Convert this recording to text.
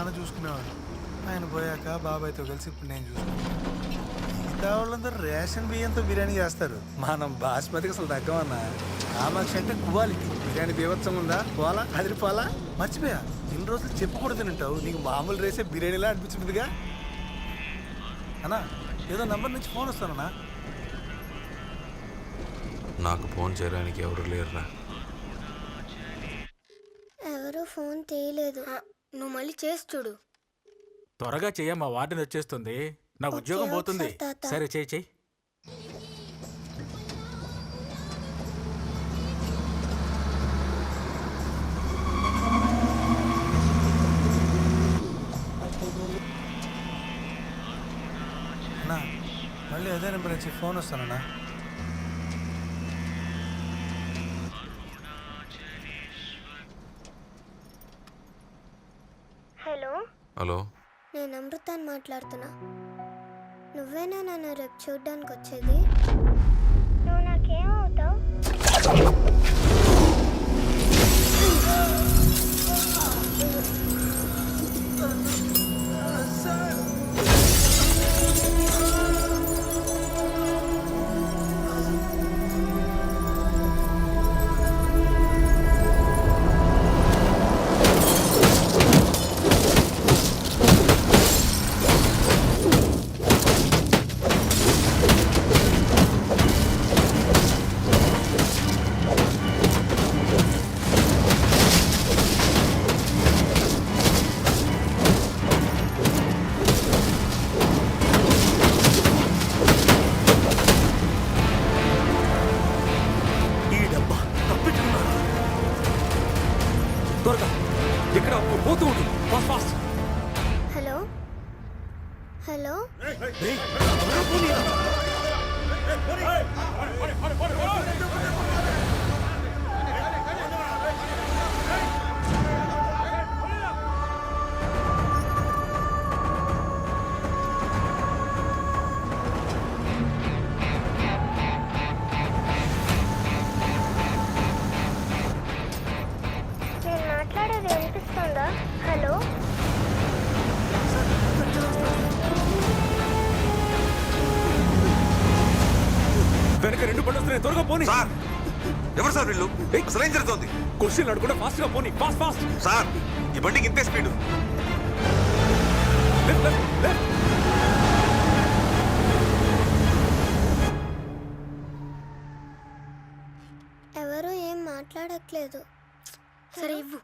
నాన్న చూసుకునేవాడు. ఆయన పోయాక బాబాయ్తో కలిసి ఇప్పుడు నేను చూసుకున్నాను. మిగతా వాళ్ళందరూ రేషన్ బియ్యంతో బిర్యానీ చేస్తారు, మనం బాస్మతికి అసలు తగ్గమన్నా. కామాక్షి అంటే క్వాలిటీ బిర్యానీ బీభత్సంగా ఉందా, పోలా అదిరిపోలా. మర్చిపోయా, ఇన్ని రోజులు చెప్పకూడదు తింటావు, నీకు మామూలు రేసే బిర్యానీలా అనిపించిందిగా అన్నా. ఏదో నంబర్ నుంచి ఫోన్ వస్తానన్నా. నాకు ఫోన్ చేయడానికి ఎవరు లేరురా. ఎవరు ఫోన్ తీయలేదు. నువ్వు మళ్ళీ చేసి చూడు. త్వరగా చెయ్యమ్మా, వార్డెన్ వచ్చేస్తుంది, నా ఉద్యోగం పోతుంది. సరే చెయ్యి చెయ్యి. అన్నా మళ్ళీ అదే నెంబర్ నుంచి ఫోన్ వస్తానన్నా. హలో హలో, నేను అమృతాన్ని మాట్లాడుతున్నా. నువ్వేనా నన్ను రేపు చూడ్డానికి వచ్చేది? నువ్వు నాకేమవుతావు? ఇక్కడ పోతూ ఉండు, ఫాస్ట్ ఫాస్ట్. హలో హలో నేను మాట్లాడేది వినిపిస్తుందా? హలో వెనక రెండు బండ్లు వస్తున్నాయి, త్వరగా పోనీ. సార్ ఎవరు సార్ వీళ్ళు? అసలు ఏం జరుగుతోంది? క్వశ్చన్ అడగకుండా ఫాస్ట్ గా పోనీ, ఫాస్ట్ ఫాస్ట్. సార్ ఈ బండికి ఇంతే స్పీడ్. ఎవరు ఏం మాట్లాడట్లేదు. సరే ఇవ్వు.